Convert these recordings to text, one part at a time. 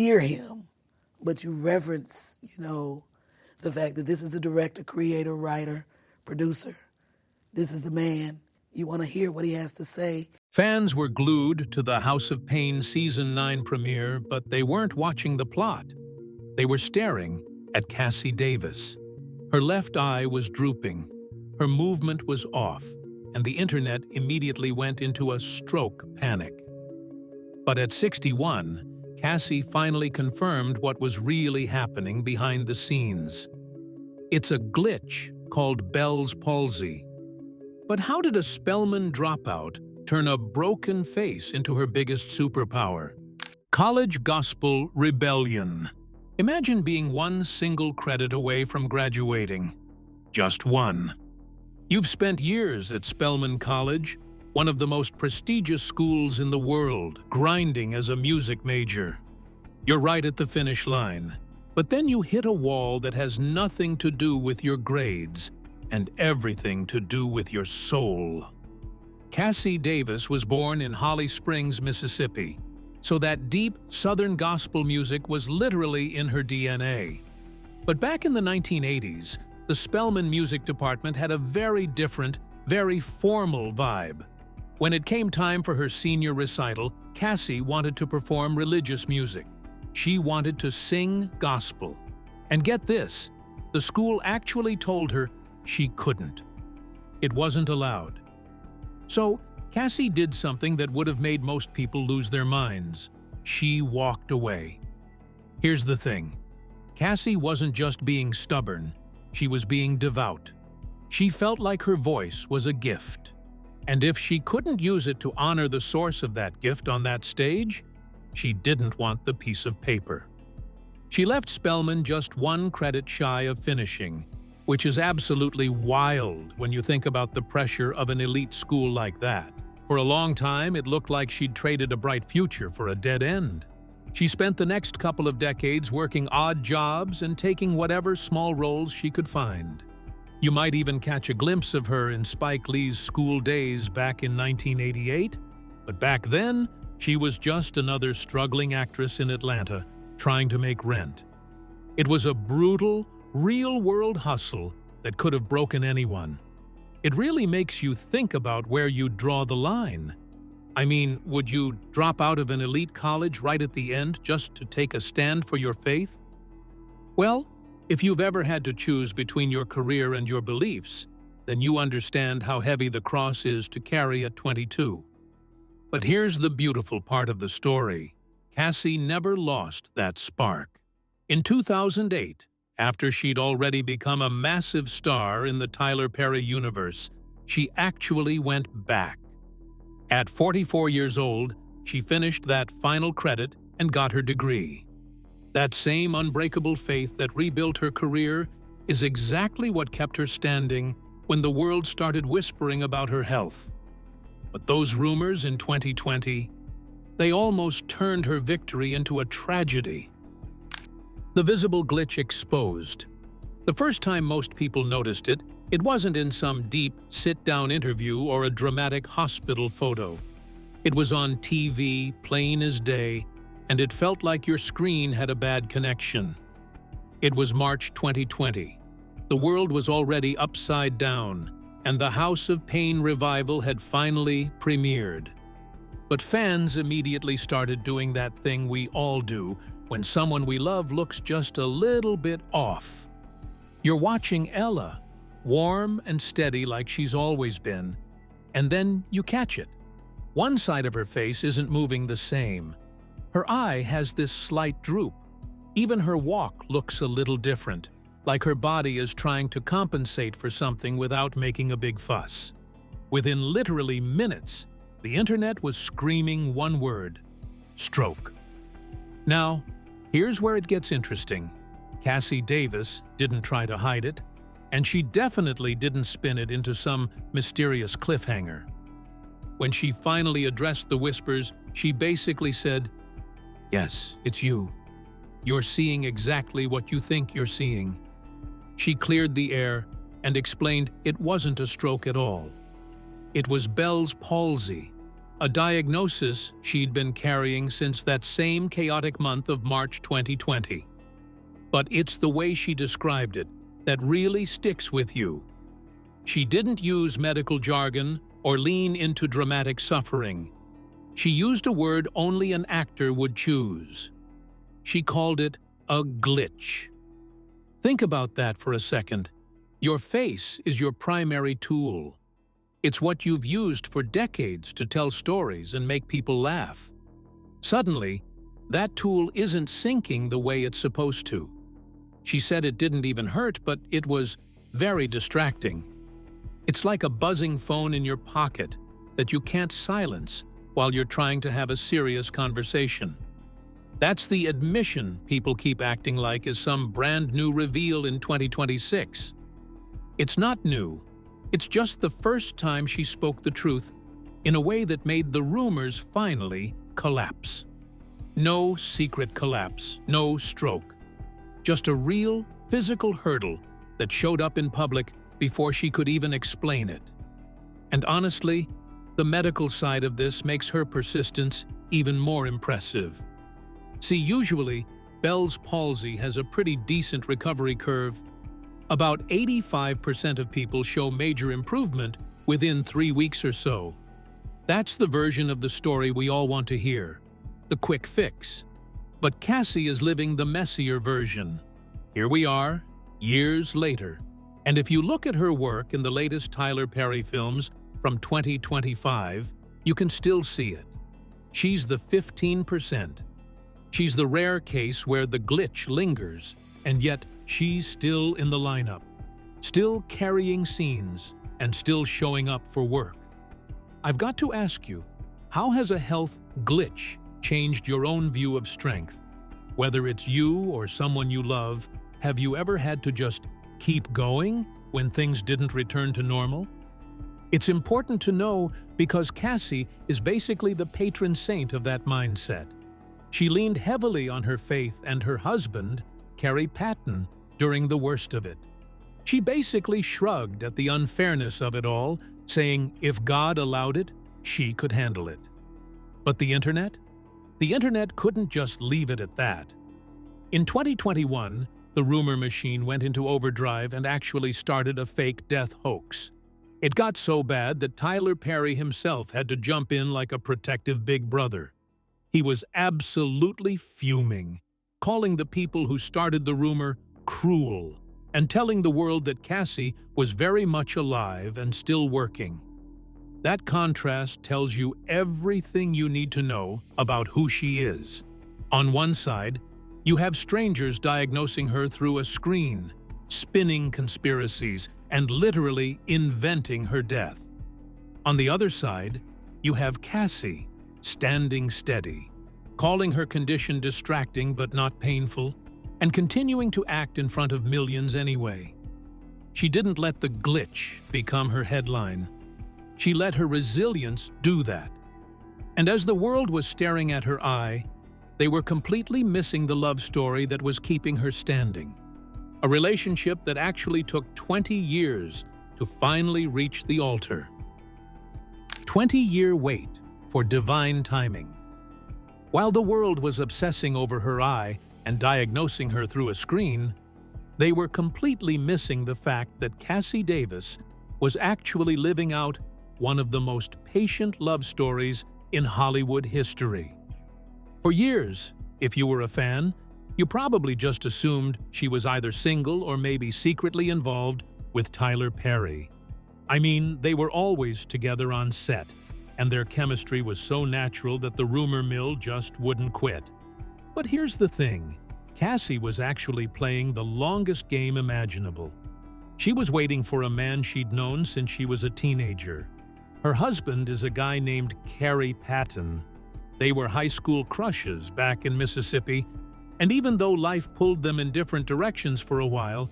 fear him, but you reverence, the fact that this is the director, creator, writer, producer. This is the man. You want to hear what he has to say. Fans were glued to the House of Payne Season 9 premiere, but they weren't watching the plot. They were staring at Cassie Davis. Her left eye was drooping, her movement was off, and the internet immediately went into a stroke panic. But at 61, Cassie finally confirmed what was really happening behind the scenes. It's a glitch called Bells Palsy. But how did a Spelman dropout turn a broken face into her biggest superpower? College Gospel Rebellion. Imagine being one single credit away from graduating. Just one. You've spent years at Spelman College, one of the most prestigious schools in the world, grinding as a music major. You're right at the finish line, but then you hit a wall that has nothing to do with your grades and everything to do with your soul. Cassie Davis was born in Holly Springs, Mississippi, so that deep Southern gospel music was literally in her DNA. But back in the 1980s, the Spelman Music Department had a very different, very formal vibe. When it came time for her senior recital, Cassie wanted to perform religious music. She wanted to sing gospel. And get this, the school actually told her she couldn't. It wasn't allowed. So, Cassie did something that would have made most people lose their minds. She walked away. Here's the thing. Cassie wasn't just being stubborn, she was being devout. She felt like her voice was a gift. And if she couldn't use it to honor the source of that gift on that stage, she didn't want the piece of paper. She left Spelman just one credit shy of finishing, which is absolutely wild when you think about the pressure of an elite school like that. For a long time, it looked like she'd traded a bright future for a dead end. She spent the next couple of decades working odd jobs and taking whatever small roles she could find. You might even catch a glimpse of her in Spike Lee's School Days back in 1988, but back then, she was just another struggling actress in Atlanta trying to make rent. It was a brutal, real-world hustle that could have broken anyone. It really makes you think about where you draw the line. I mean, would you drop out of an elite college right at the end just to take a stand for your faith? Well, if you've ever had to choose between your career and your beliefs, then you understand how heavy the cross is to carry at 22. But here's the beautiful part of the story. Cassie never lost that spark. In 2008, after she'd already become a massive star in the Tyler Perry universe, she actually went back. At 44 years old, she finished that final credit and got her degree. That same unbreakable faith that rebuilt her career is exactly what kept her standing when the world started whispering about her health. But those rumors in 2020, they almost turned her victory into a tragedy. The visible glitch exposed. The first time most people noticed it, it wasn't in some deep, sit-down interview or a dramatic hospital photo. It was on TV, plain as day, and it felt like your screen had a bad connection. It was March 2020. The world was already upside down, and the House of Payne revival had finally premiered. But fans immediately started doing that thing we all do when someone we love looks just a little bit off. You're watching Ella, warm and steady like she's always been, and then you catch it. One side of her face isn't moving the same. Her eye has this slight droop. Even her walk looks a little different, like her body is trying to compensate for something without making a big fuss. Within literally minutes, the internet was screaming one word: stroke. Now, here's where it gets interesting. Cassie Davis didn't try to hide it, and she definitely didn't spin it into some mysterious cliffhanger. When she finally addressed the whispers, she basically said, "Yes, it's you. You're seeing exactly what you think you're seeing." She cleared the air and explained it wasn't a stroke at all. It was Bells Palsy, a diagnosis she'd been carrying since that same chaotic month of March 2020. But it's the way she described it that really sticks with you. She didn't use medical jargon or lean into dramatic suffering. She used a word only an actor would choose. She called it a glitch. Think about that for a second. Your face is your primary tool. It's what you've used for decades to tell stories and make people laugh. Suddenly, that tool isn't syncing the way it's supposed to. She said it didn't even hurt, but it was very distracting. It's like a buzzing phone in your pocket that you can't silence while you're trying to have a serious conversation. That's the admission people keep acting like is some brand new reveal in 2026. It's not new. It's just the first time she spoke the truth in a way that made the rumors finally collapse. No secret collapse, no stroke. Just a real, physical hurdle that showed up in public before she could even explain it. And honestly, the medical side of this makes her persistence even more impressive. See, usually, Bells Palsy has a pretty decent recovery curve. About 85% of people show major improvement within 3 weeks or so. That's the version of the story we all want to hear, the quick fix. But Cassie is living the messier version. Here we are, years later. And if you look at her work in the latest Tyler Perry films from 2025, you can still see it. She's the 15%. She's the rare case where the glitch lingers, and yet she's still in the lineup, still carrying scenes, and still showing up for work. I've got to ask you, how has a health glitch changed your own view of strength? Whether it's you or someone you love, have you ever had to just keep going when things didn't return to normal? It's important to know because Cassie is basically the patron saint of that mindset. She leaned heavily on her faith and her husband, Carrie Patton, during the worst of it. She basically shrugged at the unfairness of it all, saying if God allowed it, she could handle it. But the internet? The internet couldn't just leave it at that. In 2021, the rumor machine went into overdrive and actually started a fake death hoax. It got so bad that Tyler Perry himself had to jump in like a protective big brother. He was absolutely fuming, calling the people who started the rumor cruel, and telling the world that Cassie was very much alive and still working. That contrast tells you everything you need to know about who she is. On one side, you have strangers diagnosing her through a screen, spinning conspiracies, and literally inventing her death. On the other side, you have Cassie, standing steady, calling her condition distracting but not painful, and continuing to act in front of millions anyway. She didn't let the glitch become her headline. She let her resilience do that. And as the world was staring at her eye, they were completely missing the love story that was keeping her standing. A relationship that actually took 20 years to finally reach the altar. 20-year wait for divine timing. While the world was obsessing over her eye and diagnosing her through a screen, they were completely missing the fact that Cassie Davis was actually living out one of the most patient love stories in Hollywood history. For years, if you were a fan, you probably just assumed she was either single or maybe secretly involved with Tyler Perry. I mean, they were always together on set, and their chemistry was so natural that the rumor mill just wouldn't quit. But here's the thing, Cassie was actually playing the longest game imaginable. She was waiting for a man she'd known since she was a teenager. Her husband is a guy named Carrie Patton. They were high school crushes back in Mississippi, and even though life pulled them in different directions for a while,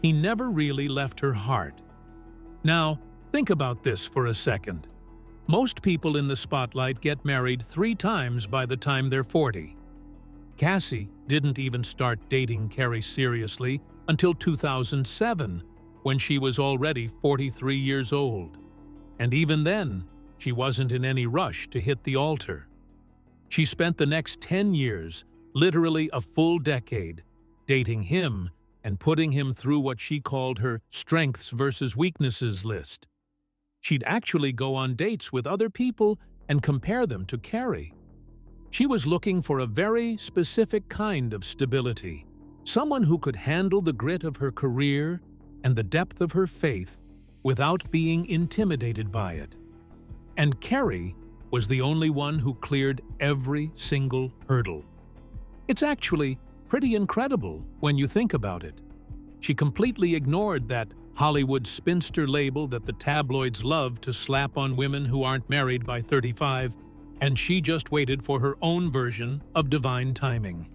he never really left her heart. Now, think about this for a second. Most people in the spotlight get married 3 times by the time they're 40. Cassie didn't even start dating Carrie seriously until 2007, when she was already 43 years old. And even then, she wasn't in any rush to hit the altar. She spent the next 10 years, literally a full decade, dating him and putting him through what she called her strengths versus weaknesses list. She'd actually go on dates with other people and compare them to Carrie. She was looking for a very specific kind of stability, someone who could handle the grit of her career and the depth of her faith without being intimidated by it. And Carrie was the only one who cleared every single hurdle. It's actually pretty incredible when you think about it. She completely ignored that Hollywood spinster label that the tabloids love to slap on women who aren't married by 35, and she just waited for her own version of divine timing.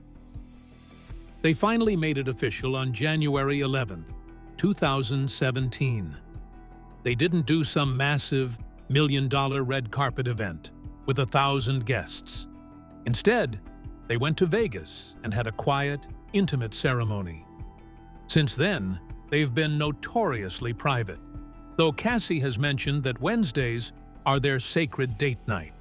They finally made it official on January 11th, 2017. They didn't do some massive million-dollar red carpet event with 1,000 guests. Instead, they went to Vegas and had a quiet, intimate ceremony. Since then, they've been notoriously private, though Cassie has mentioned that Wednesdays are their sacred date night.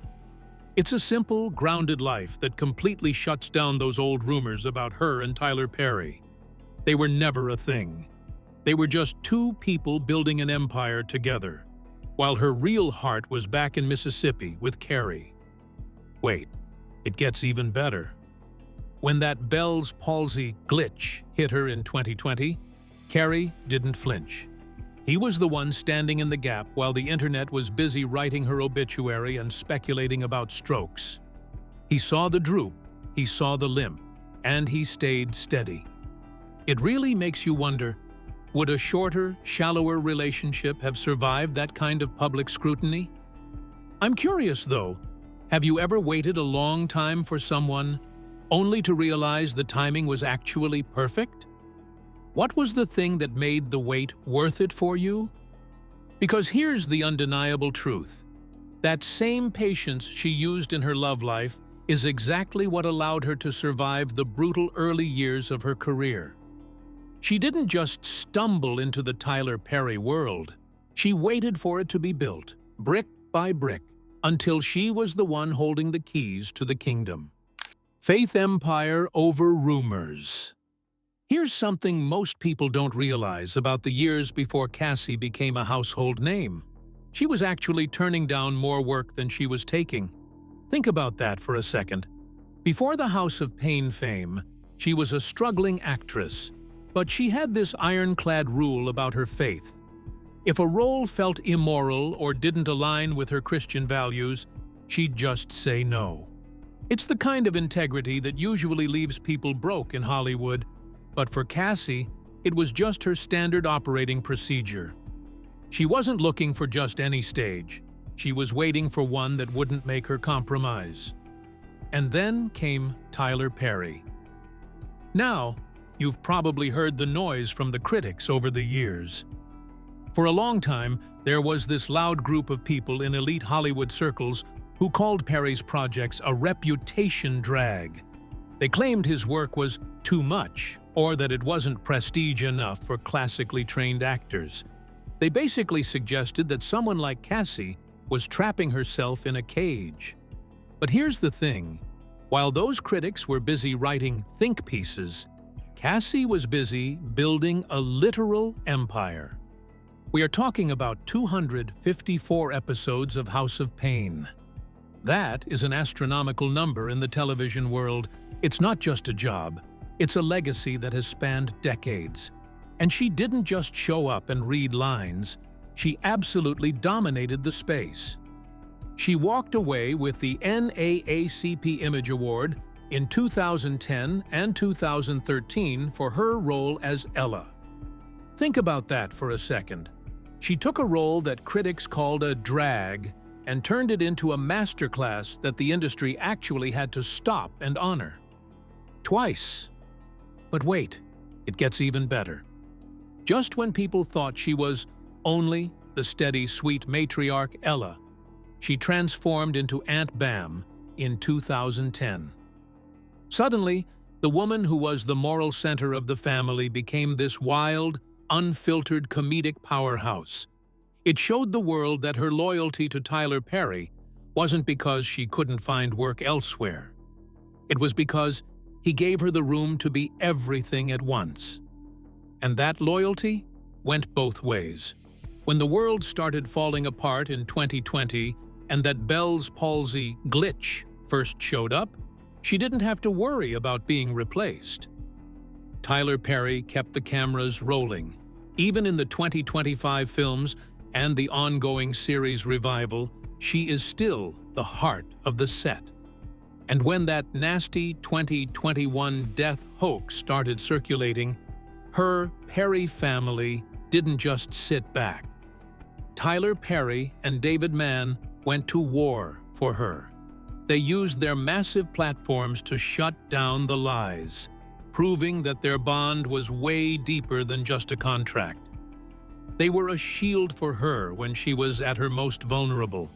It's a simple, grounded life that completely shuts down those old rumors about her and Tyler Perry. They were never a thing. They were just two people building an empire together, while her real heart was back in Mississippi with Carrie. Wait, it gets even better. When that Bells Palsy glitch hit her in 2020, Carrie didn't flinch. He was the one standing in the gap while the internet was busy writing her obituary and speculating about strokes. He saw the droop, he saw the limp, and he stayed steady. It really makes you wonder, would a shorter, shallower relationship have survived that kind of public scrutiny? I'm curious, though, have you ever waited a long time for someone, only to realize the timing was actually perfect? What was the thing that made the wait worth it for you? Because here's the undeniable truth. That same patience she used in her love life is exactly what allowed her to survive the brutal early years of her career. She didn't just stumble into the Tyler Perry world. She waited for it to be built, brick by brick, until she was the one holding the keys to the kingdom. Faith empire over rumors. Here's something most people don't realize about the years before Cassie became a household name. She was actually turning down more work than she was taking. Think about that for a second. Before the House of Payne fame, she was a struggling actress, but she had this ironclad rule about her faith. If a role felt immoral or didn't align with her Christian values, she'd just say no. It's the kind of integrity that usually leaves people broke in Hollywood, but for Cassie, it was just her standard operating procedure. She wasn't looking for just any stage. She was waiting for one that wouldn't make her compromise. And then came Tyler Perry. Now, you've probably heard the noise from the critics over the years. For a long time, there was this loud group of people in elite Hollywood circles who called Perry's projects a reputation drag. They claimed his work was too much, or that it wasn't prestige enough for classically trained actors. They basically suggested that someone like Cassie was trapping herself in a cage. But here's the thing. While those critics were busy writing think pieces, Cassie was busy building a literal empire. We are talking about 254 episodes of House of Payne. That is an astronomical number in the television world. It's not just a job. It's a legacy that has spanned decades. And she didn't just show up and read lines. She absolutely dominated the space. She walked away with the NAACP Image Award in 2010 and 2013 for her role as Ella. Think about that for a second. She took a role that critics called a drag and turned it into a masterclass that the industry actually had to stop and honor. Twice. But wait, it gets even better. Just when people thought she was only the steady, sweet matriarch Ella, she transformed into Aunt Bam in 2010. Suddenly, the woman who was the moral center of the family became this wild, unfiltered comedic powerhouse. It showed the world that her loyalty to Tyler Perry wasn't because she couldn't find work elsewhere. It was because he gave her the room to be everything at once. And that loyalty went both ways. When the world started falling apart in 2020 and that Bells Palsy glitch first showed up, she didn't have to worry about being replaced. Tyler Perry kept the cameras rolling. Even in the 2025 films and the ongoing series revival, she is still the heart of the set. And when that nasty 2021 death hoax started circulating, her Perry family didn't just sit back. Tyler Perry and David Mann went to war for her. They used their massive platforms to shut down the lies, proving that their bond was way deeper than just a contract. They were a shield for her when she was at her most vulnerable.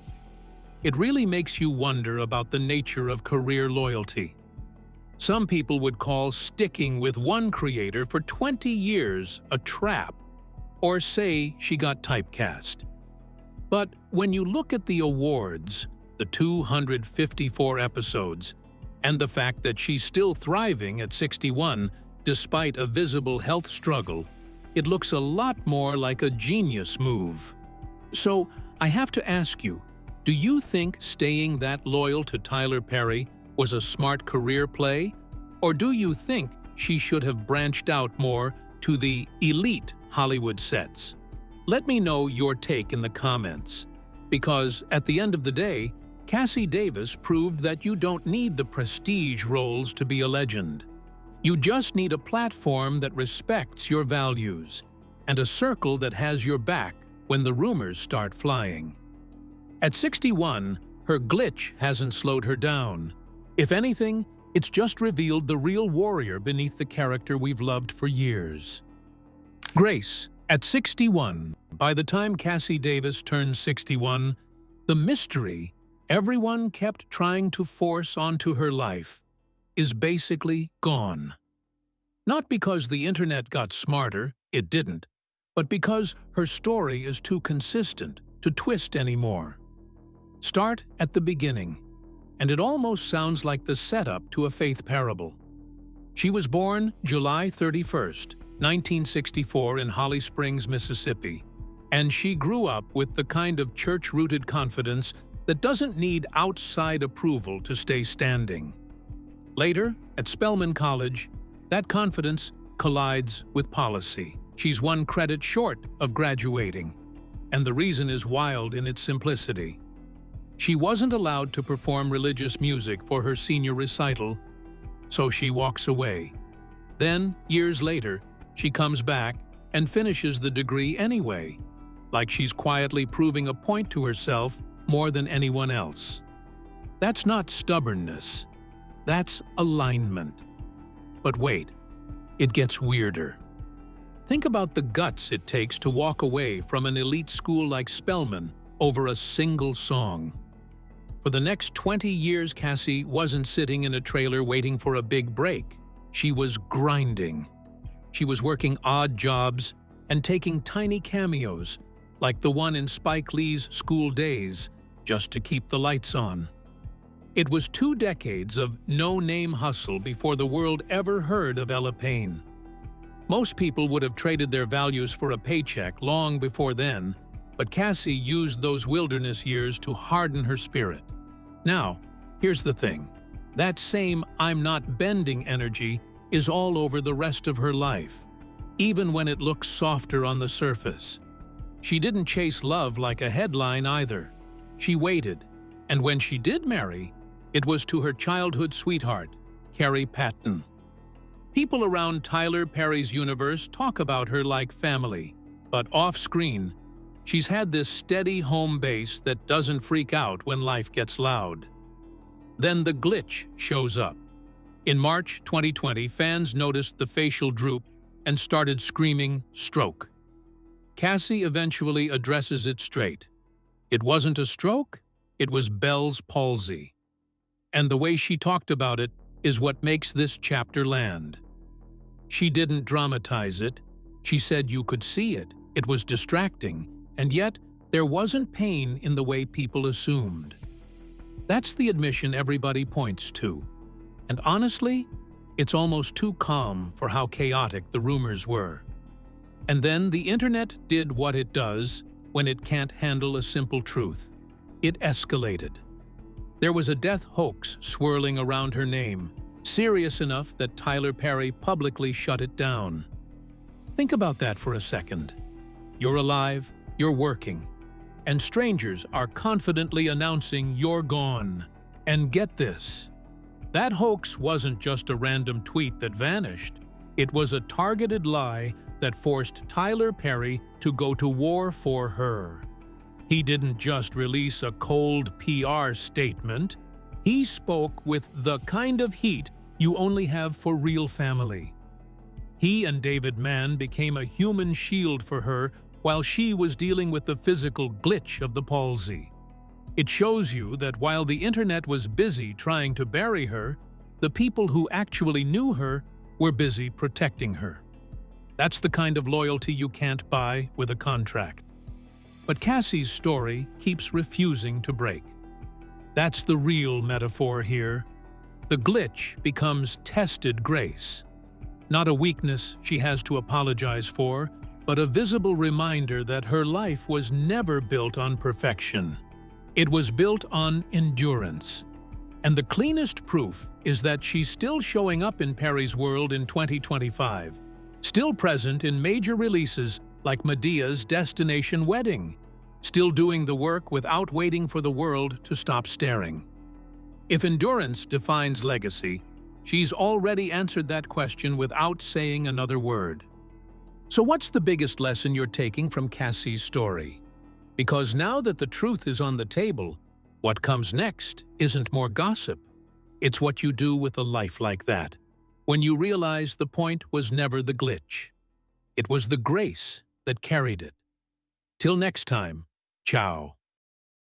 It really makes you wonder about the nature of career loyalty. Some people would call sticking with one creator for 20 years a trap, or say she got typecast. But when you look at the awards, the 254 episodes, and the fact that she's still thriving at 61 despite a visible health struggle, it looks a lot more like a genius move. So I have to ask you, do you think staying that loyal to Tyler Perry was a smart career play? Or do you think she should have branched out more to the elite Hollywood sets? Let me know your take in the comments. Because at the end of the day, Cassie Davis proved that you don't need the prestige roles to be a legend. You just need a platform that respects your values, and a circle that has your back when the rumors start flying. At 61, her glitch hasn't slowed her down. If anything, it's just revealed the real warrior beneath the character we've loved for years. Grace, at 61, by the time Cassie Davis turned 61, the mystery everyone kept trying to force onto her life is basically gone. Not because the internet got smarter, it didn't, but because her story is too consistent to twist anymore. Start at the beginning, and it almost sounds like the setup to a faith parable. She was born July 31st, 1964 in Holly Springs, Mississippi, and she grew up with the kind of church-rooted confidence that doesn't need outside approval to stay standing. Later, at Spelman College, that confidence collides with policy. She's one credit short of graduating, and the reason is wild in its simplicity. She wasn't allowed to perform religious music for her senior recital, so she walks away. Then, years later, she comes back and finishes the degree anyway, like she's quietly proving a point to herself more than anyone else. That's not stubbornness. That's alignment. But wait, it gets weirder. Think about the guts it takes to walk away from an elite school like Spelman over a single song. For the next 20 years, Cassie wasn't sitting in a trailer waiting for a big break. She was grinding. She was working odd jobs and taking tiny cameos, like the one in Spike Lee's School Days, just to keep the lights on. It was 2 decades of no-name hustle before the world ever heard of Ella Payne. Most people would have traded their values for a paycheck long before then, but Cassie used those wilderness years to harden her spirit. Now, here's the thing. That same "I'm not bending" energy is all over the rest of her life, even when it looks softer on the surface. She didn't chase love like a headline either. She waited, and when she did marry, it was to her childhood sweetheart, Carrie Patton. People around Tyler Perry's universe talk about her like family, but off-screen, she's had this steady home base that doesn't freak out when life gets loud. Then the glitch shows up. In March 2020, fans noticed the facial droop and started screaming, "Stroke." Cassie eventually addresses it straight. It wasn't a stroke, it was Bells Palsy. And the way she talked about it is what makes this chapter land. She didn't dramatize it. She said you could see it. It was distracting, and yet There wasn't pain in the way people assumed. That's the admission everybody points to. And honestly, it's almost too calm for how chaotic the rumors were. And then the internet did what it does when it can't handle a simple truth. It escalated. There was a death hoax swirling around her name, serious enough that Tyler Perry publicly shut it down. Think about that for a second. You're alive, you're working, and strangers are confidently announcing you're gone. And get this, that hoax wasn't just a random tweet that vanished. It was a targeted lie that forced Tyler Perry to go to war for her. He didn't just release a cold PR statement. He spoke with the kind of heat you only have for real family. He and David Mann became a human shield for her while she was dealing with the physical glitch of the palsy. It shows you that while the internet was busy trying to bury her, the people who actually knew her were busy protecting her. That's the kind of loyalty you can't buy with a contract. But Cassie's story keeps refusing to break. That's the real metaphor here. The glitch becomes tested grace. Not a weakness she has to apologize for, but a visible reminder that her life was never built on perfection. It was built on endurance. And the cleanest proof is that she's still showing up in Perry's world in 2025, still present in major releases like Medea's Destination Wedding, still doing the work without waiting for the world to stop staring. If endurance defines legacy, she's already answered that question without saying another word. So what's the biggest lesson you're taking from Cassie's story? Because now that the truth is on the table, what comes next isn't more gossip. It's what you do with a life like that, when you realize the point was never the glitch. It was the grace that carried it. Till next time, ciao.